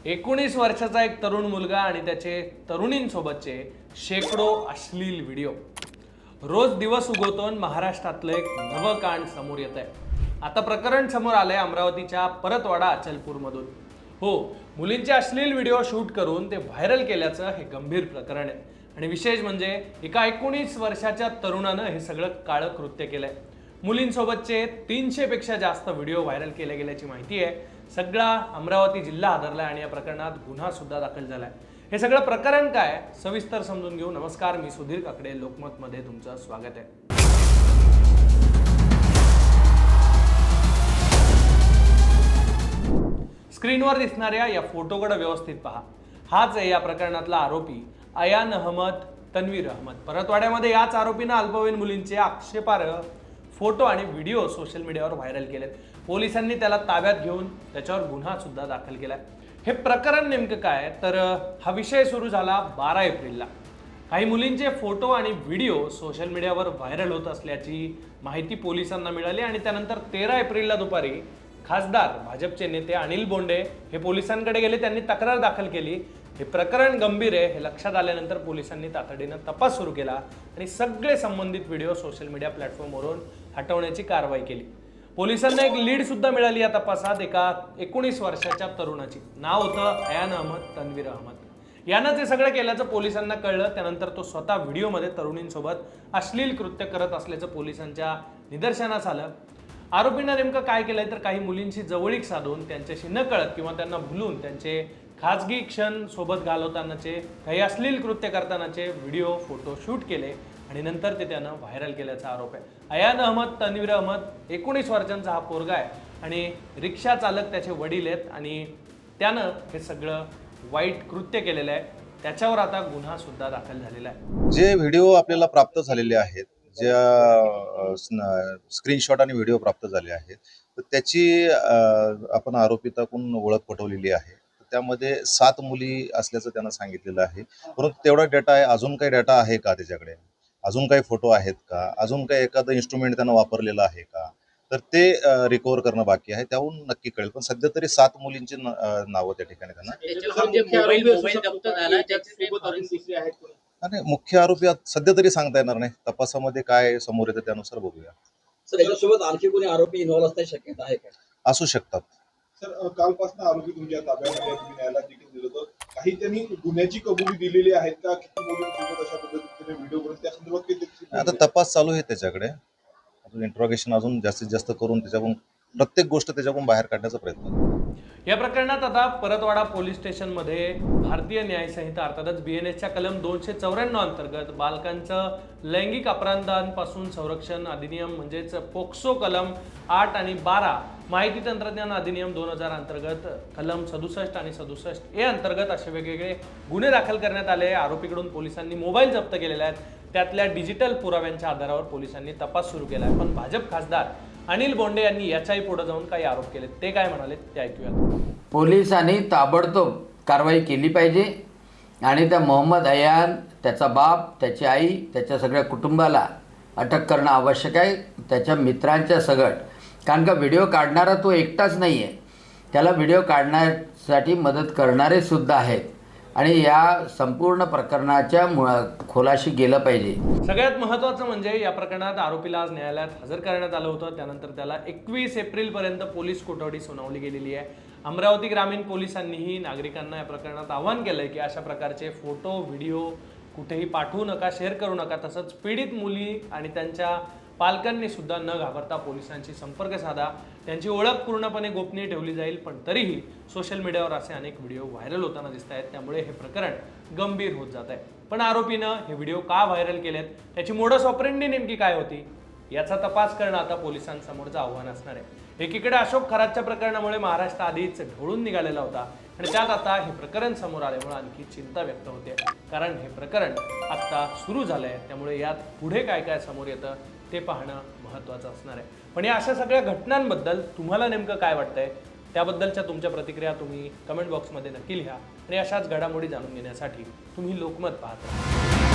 19 वर्षाचा एक तरुण मुलगा आणि त्याचे तरुणींसोबतचे शेकडो अश्लील व्हिडिओ. रोज दिवस उगवतो आणि महाराष्ट्रातलं एक नवं कांड समोर येत आहे. आता प्रकरण समोर आलंय अमरावतीच्या परतवाडा अचलपूरमधून. हो, मुलींचे अश्लील व्हिडिओ शूट करून ते व्हायरल केल्याचं हे गंभीर प्रकरण आहे. आणि विशेष म्हणजे एका 19 वर्षाच्या तरुणानं हे सगळं काळं कृत्य केलंय. मुलींसोबतचे 300 पेक्षा जास्त व्हिडिओ व्हायरल केले गेल्याची माहिती आहे. सगळा अमरावती जिल्हा हादरलाय आणि या प्रकरणात गुन्हा सुद्धा दाखल झालाय. हे सगळं प्रकरण काय सविस्तर समजून घेऊ. नमस्कार, मी सुधीर काकडे, लोकमतमध्ये तुमचं स्वागत आहे. स्क्रीनवर दिसणाऱ्या या फोटोकडे व्यवस्थित पहा. हाच आहे या प्रकरणातला आरोपी अयान अहमद तन्वीर अहमद. परतवाड्यामध्ये याच आरोपीनं अल्पवयीन मुलींचे आक्षेपार्ह फोटो आणि व्हिडिओ सोशल मीडियावर व्हायरल केलेत. पोलिसांनी त्याला ताब्यात घेऊन त्याच्यावर गुन्हा सुद्धा दाखल केलाय. हे प्रकरण नेमकं काय तर हा विषय सुरू झाला 12 एप्रिलला. काही मुलींचे फोटो आणि व्हिडिओ सोशल मीडियावर व्हायरल होत असल्याची माहिती पोलिसांना मिळाली आणि त्यानंतर 13 एप्रिलला दुपारी खासदार भाजपचे नेते अनिल बोंडे हे पोलिसांकडे गेले. त्यांनी तक्रार दाखल केली. हे प्रकरण गंभीर आहे हे लक्षात आल्यानंतर पोलिसांनी तातडीनं तपास सुरू केला आणि सगळे संबंधित व्हिडिओ सोशल मीडिया प्लॅटफॉर्मवरून हटवण्याची कारवाई केली. पोलिसांना एक लीड सुद्धा मिळाली या तपासात. एका 19 वर्षाच्या तरुणाची नाव होतं अयान अहमद तन्वीर अहमद. यानं ते सगळं केल्याचं पोलिसांना कळलं. त्यानंतर तो स्वतः व्हिडिओमध्ये तरुणींसोबत अश्लील कृत्य करत असल्याचं पोलिसांच्या निदर्शनास आलं. आरोपींना नेमकं काय केलंय तर काही मुलींशी जवळीक साधून त्यांच्याशी न कळत किंवा त्यांना भुलून त्यांचे खाजगी क्षण सोबत घालवतानाचे काही अश्लील कृत्य करतानाचे व्हिडिओ फोटो शूट केले आणि नंतर ते त्यानं व्हायरल केल्याचा आरोप आहे. अयान अहमद तन्वीर अहमद 19 वर्षांचा हा पोरगा आहे आणि रिक्षा चालक त्याचे वडील आहेत आणि त्यानं हे सगळं वाईट कृत्य केलेलं आहे. त्याच्यावर आता गुन्हा सुद्धा दाखल झालेला आहे. जे व्हिडिओ आपल्याला प्राप्त झालेले आहेत, ज्या स्क्रीनशॉट आणि व्हिडिओ प्राप्त झाले आहेत, तर त्याची आपण आरोपिताकडून ओळख पटवलेली आहे. त्यामध्ये 7 मुली असल्याचं त्यांना सांगितलेलं आहे. परंतु तेवढा डेटा आहे, अजून काही डेटा आहे का त्याच्याकडे, अजून काही फोटो आहेत का, अजून काही एखादं इन्स्ट्रुमेंट त्यांना वापरलेलं आहे का, तर ते रिकव्हर करणं बाकी आहे. त्याहून नक्की कळेल. पण सध्या तरी 7 मुलींची नावं त्या ठिकाणी त्यांना. आणि मुख्य आरोपी सध्या तरी सांगता येणार नाही. तपासामध्ये काय समोर येतं त्यानुसार बघूया. सर, याच्यासोबत आणखी कोणी आरोपी इन्व्हॉल्व असण्याची शक्यता आहे का? असू शकतात. सर, कालपासून आरोपी तुमच्या ताब्यामध्ये तुम्ही न्यायालयात देखील दिलं होतं. काही त्यांनी गुन्ह्याची कबुली दिलेली आहेत का? किती मुलींसोबत अशा पद्धतीने व्हिडिओ बनवून त्या संदर्भात काही आता तपास चालू आहे त्याच्याकडे. अजून इंट्रोगेशन अजून जास्तीत जास्त करून त्याच्याकडून प्रत्येक गोष्ट त्याच्याकडून बाहेर काढण्याचा प्रयत्न करू. या प्रकरणात आता परतवाडा पोलीस स्टेशनमध्ये भारतीय न्याय संहिता अर्थातच BNSच्या कलम 294 अंतर्गत बालकांचं लैंगिक अपराधांपासून संरक्षण अधिनियम म्हणजेच पोक्सो कलम 8 आणि 12, माहिती तंत्रज्ञान अधिनियम 2000 अंतर्गत कलम 67 आणि 67A अंतर्गत असे वेगवेगळे गुन्हे दाखल करण्यात आले. आरोपीकडून पोलिसांनी मोबाईल जप्त केलेले आहेत. त्यातल्या डिजिटल पुराव्यांच्या आधारावर पोलिसांनी तपास सुरू केला आहे. पण भाजप खासदार अनिल बोंडे यांनी याच्याही पुढे जाऊन काही आरोप केले. ते काय म्हणाले ते ऐकूया. पोलिसांनी ताबडतोब कारवाई केली पाहिजे आणि त्या मोहम्मद अयान, त्याचा बाप, त्याची आई, त्याच्या सगळ्या कुटुंबाला अटक करणं आवश्यक आहे. त्याच्या मित्रांच्या सगट. कारण का व्हिडिओ काढणारा तो एकटाच नाही आहे, त्याला व्हिडिओ काढण्यासाठी मदत करणारे सुद्धा आहेत आणि या संपूर्ण प्रकरणाच्या खोलाशी गेलं पाहिजे. सगळ्यात महत्त्वाचं म्हणजे या प्रकरणात आरोपीला आज न्यायालयात हजर करण्यात आलं होतं. त्यानंतर त्याला 21 एप्रिलपर्यंत पोलीस कोठडी सुनावली गेलेली आहे. अमरावती ग्रामीण पोलिसांनीही नागरिकांना या प्रकरणात आवाहन केलंय की अशा प्रकारचे फोटो व्हिडिओ कुठेही पाठवू नका, शेअर करू नका. तसंच पीडित मुली आणि त्यांच्या पालकांनी सुद्धा न घाबरता पोलिसांशी संपर्क साधा. त्यांची ओळख पूर्णपणे गोपनीय ठेवली जाईल. पण तरीही सोशल मीडियावर असे अनेक व्हिडिओ व्हायरल होताना दिसत आहेत. त्यामुळे हे प्रकरण गंभीर होत जात आहे. पण आरोपीनं हे व्हिडिओ का व्हायरल केलेत, त्याची मोडस ऑपरेंडी नेमकी काय होती, याचा तपास करणं आता पोलिसांसमोरचं आव्हान असणार आहे. एकीकडे अशोक खरातच्या प्रकरणामुळे महाराष्ट्र आधीच ढवळून निघालेला होता आणि त्यात आता हे प्रकरण समोर आल्यामुळे आणखी चिंता व्यक्त होते. कारण हे प्रकरण आता सुरू झालंय. त्यामुळे यात पुढे काय काय समोर येतं ते पाहणं महत्त्वाचं असणार आहे. पण या अशा सगळ्या घटनांबद्दल तुम्हाला नेमकं काय वाटतंय त्याबद्दलच्या तुमच्या प्रतिक्रिया तुम्ही कमेंट बॉक्समध्ये नक्की लिहा आणि अशाच घडामोडी जाणून घेण्यासाठी तुम्ही लोकमत पाहता.